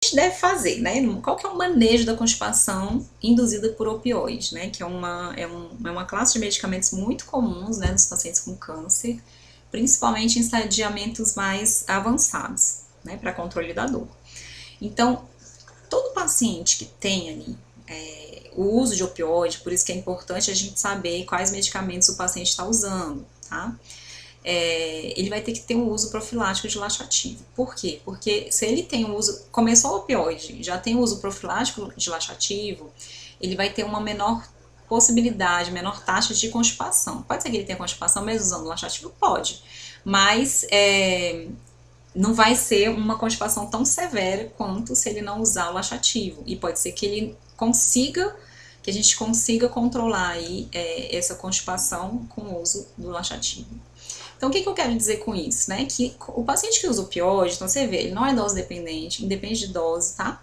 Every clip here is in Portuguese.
gente deve fazer, né? Qual que é o manejo da constipação induzida por opioide, né? Que é uma classe de medicamentos muito comuns, né, nos pacientes com câncer, principalmente em estadiamentos mais avançados, né, para controle da dor. Então, todo paciente que tem ali o uso de opioide, por isso que é importante a gente saber quais medicamentos o paciente está usando, tá? Ele vai ter que ter um uso profilático de laxativo. Por quê? Porque se ele tem o uso, começou o opioide, já tem o uso profilático de laxativo, ele vai ter uma menor possibilidade, menor taxa de constipação. Pode ser que ele tenha constipação mesmo usando laxativo? Pode, mas não vai ser uma constipação tão severa quanto se ele não usar o laxativo. E pode ser que ele consiga, que a gente consiga controlar aí essa constipação com o uso do laxativo. Então, o que eu quero dizer com isso, né? Que o paciente que usa opioide, então você vê, ele não é dose dependente, independe de dose, tá?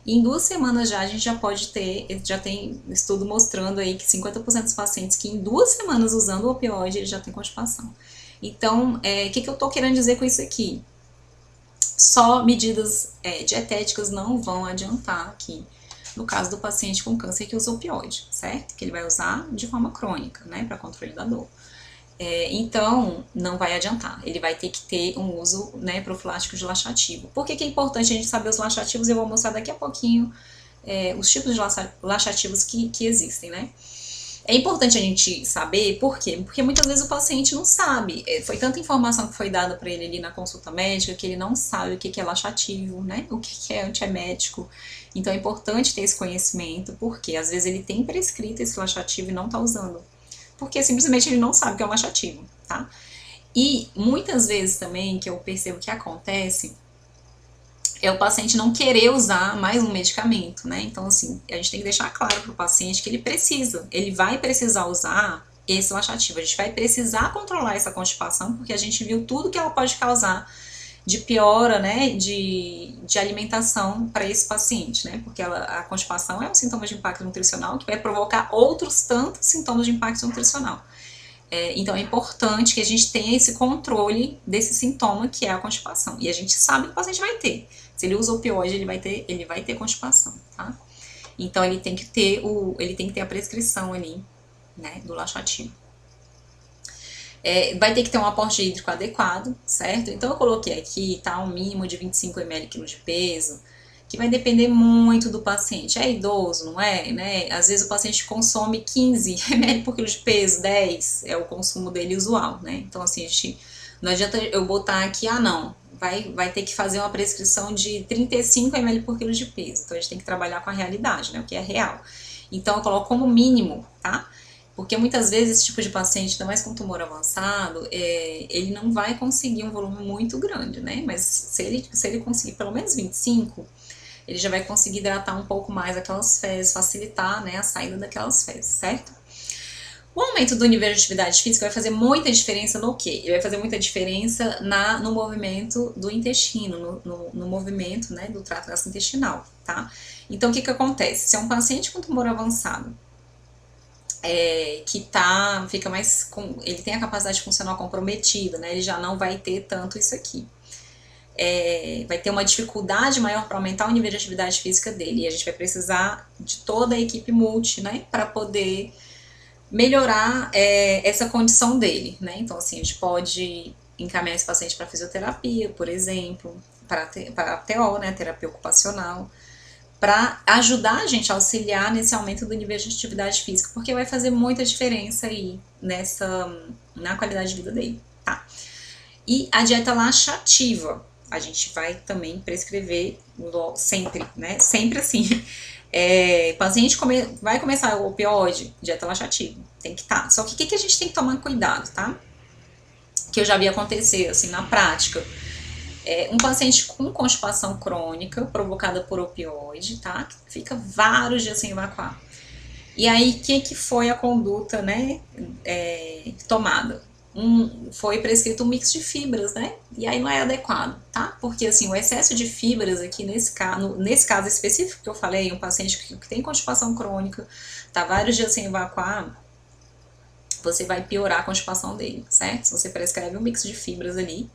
E em 2 semanas já a gente já pode ter, já tem estudo mostrando aí que 50% dos pacientes que em 2 semanas usando o opioide, ele já tem constipação. Então, o que eu tô querendo dizer com isso aqui? Só medidas dietéticas não vão adiantar aqui, no caso do paciente com câncer que usa opioide, certo? Que ele vai usar de forma crônica, né, para controle da dor. Então, não vai adiantar. Ele vai ter que ter um uso, né, profilático de laxativo. Por que é importante a gente saber os laxativos? Eu vou mostrar daqui a pouquinho os tipos de laxativos que existem, né? É importante a gente saber por quê? Porque muitas vezes o paciente não sabe. Foi tanta informação que foi dada para ele ali na consulta médica que ele não sabe o que é laxativo, né? O que é antiemético. Então é importante ter esse conhecimento, porque às vezes ele tem prescrito esse laxativo e não está usando. Porque simplesmente ele não sabe o que é um laxativo, tá? E muitas vezes também que eu percebo que acontece é o paciente não querer usar mais um medicamento, né? Então, assim, a gente tem que deixar claro para o paciente que ele vai precisar usar esse laxativo, a gente vai precisar controlar essa constipação, porque a gente viu tudo que ela pode causar de piora, né, de alimentação para esse paciente, né, porque a constipação é um sintoma de impacto nutricional que vai provocar outros tantos sintomas de impacto nutricional. Então é importante que a gente tenha esse controle desse sintoma que é a constipação. E a gente sabe que o paciente vai ter. Se ele usa opioide, ele vai ter constipação, tá? Então ele tem que ter a prescrição ali, né, do laxativo. Vai ter que ter um aporte hídrico adequado, certo? Então eu coloquei aqui, tá, um mínimo de 25 ml quilo de peso, que vai depender muito do paciente. É idoso, não é? Né? Às vezes o paciente consome 15 ml por quilo de peso, 10 é o consumo dele usual, né? Então assim, não adianta eu botar aqui, não, vai ter que fazer uma prescrição de 35 ml por quilo de peso. Então a gente tem que trabalhar com a realidade, né? O que é real. Então eu coloco como mínimo, tá? Porque muitas vezes esse tipo de paciente, ainda mais com tumor avançado, ele não vai conseguir um volume muito grande, né? Mas se ele conseguir pelo menos 25, ele já vai conseguir hidratar um pouco mais aquelas fezes, facilitar, né, a saída daquelas fezes, certo? O aumento do nível de atividade física vai fazer muita diferença no quê? Ele vai fazer muita diferença no movimento do intestino, no movimento, né, do trato gastrointestinal, tá? Então, o que acontece? Se é um paciente com tumor avançado, ele tem a capacidade funcional comprometida, né? Ele já não vai ter tanto isso aqui. Vai ter uma dificuldade maior para aumentar o nível de atividade física dele. E a gente vai precisar de toda a equipe multi, né? Para poder melhorar essa condição dele, né? Então, assim, a gente pode encaminhar esse paciente para fisioterapia, por exemplo, para a TO, né? Terapia ocupacional, para ajudar a gente a auxiliar nesse aumento do nível de atividade física, porque vai fazer muita diferença aí na qualidade de vida dele, tá? E a dieta laxativa, a gente vai também prescrever sempre, né? Sempre assim. Paciente vai começar o opioide, dieta laxativa, tem que estar. Só que o que a gente tem que tomar cuidado, tá? Que eu já vi acontecer, assim, na prática. Um paciente com constipação crônica provocada por opioide, tá? Fica vários dias sem evacuar. E aí, o que foi a conduta, né, tomada? Foi prescrito um mix de fibras, né? E aí não é adequado, tá? Porque, assim, o excesso de fibras aqui, nesse caso específico que eu falei, um paciente que tem constipação crônica, tá vários dias sem evacuar, você vai piorar a constipação dele, certo? Se você prescreve um mix de fibras ali,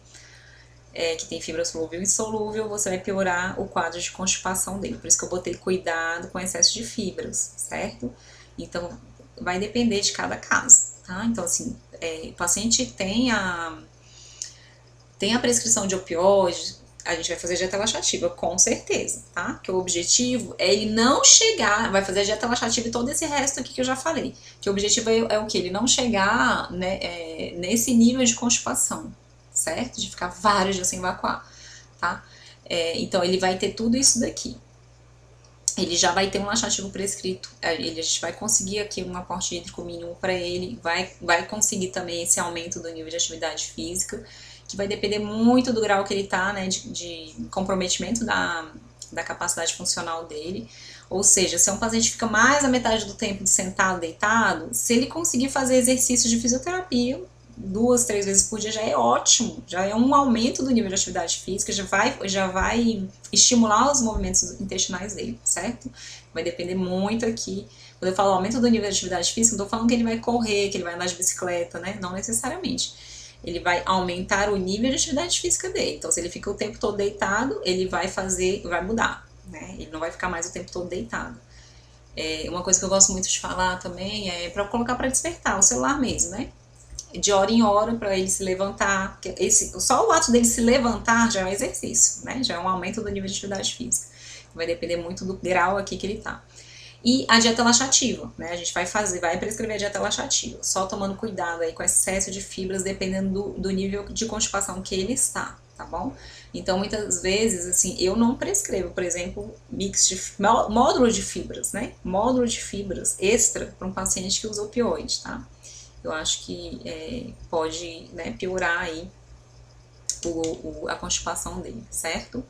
que tem fibra solúvel e insolúvel, você vai piorar o quadro de constipação dele. Por isso que eu botei cuidado com excesso de fibras, certo? Então, vai depender de cada caso, tá? Então, assim, o paciente tem a prescrição de opioides, a gente vai fazer dieta laxativa, com certeza, tá? Que o objetivo é ele não chegar, vai fazer a dieta laxativa e todo esse resto aqui que eu já falei. Que o objetivo é o que? Ele não chegar, né, nesse nível de constipação, certo? De ficar vários dias sem evacuar, tá? Então ele vai ter tudo isso daqui. Ele já vai ter um laxativo prescrito, a gente vai conseguir aqui um aporte hídrico mínimo para ele, vai conseguir também esse aumento do nível de atividade física, que vai depender muito do grau que ele está, né, de comprometimento da capacidade funcional dele. Ou seja, se é um paciente que fica mais da metade do tempo sentado, deitado, se ele conseguir fazer exercícios de fisioterapia 2, 3 vezes por dia já é ótimo, já é um aumento do nível de atividade física, já vai estimular os movimentos intestinais dele, certo? Vai depender muito aqui. Quando eu falo aumento do nível de atividade física, não estou falando que ele vai correr, que ele vai andar de bicicleta, né? Não necessariamente. Ele vai aumentar o nível de atividade física dele. Então, se ele fica o tempo todo deitado, ele vai mudar, né? Ele não vai ficar mais o tempo todo deitado. Uma coisa que eu gosto muito de falar também é para colocar para despertar o celular mesmo, né? De hora em hora para ele se levantar. Só o ato dele se levantar já é um exercício, né? Já é um aumento do nível de atividade física. Vai depender muito do grau aqui que ele tá. E a dieta laxativa, né? A gente vai prescrever a dieta laxativa, só tomando cuidado aí com excesso de fibras, dependendo do nível de constipação que ele está, tá bom? Então, muitas vezes, assim, eu não prescrevo, por exemplo, módulo de fibras, né? Módulo de fibras extra para um paciente que usa opioide, tá? Eu acho que pode, né, piorar aí a constipação dele, certo?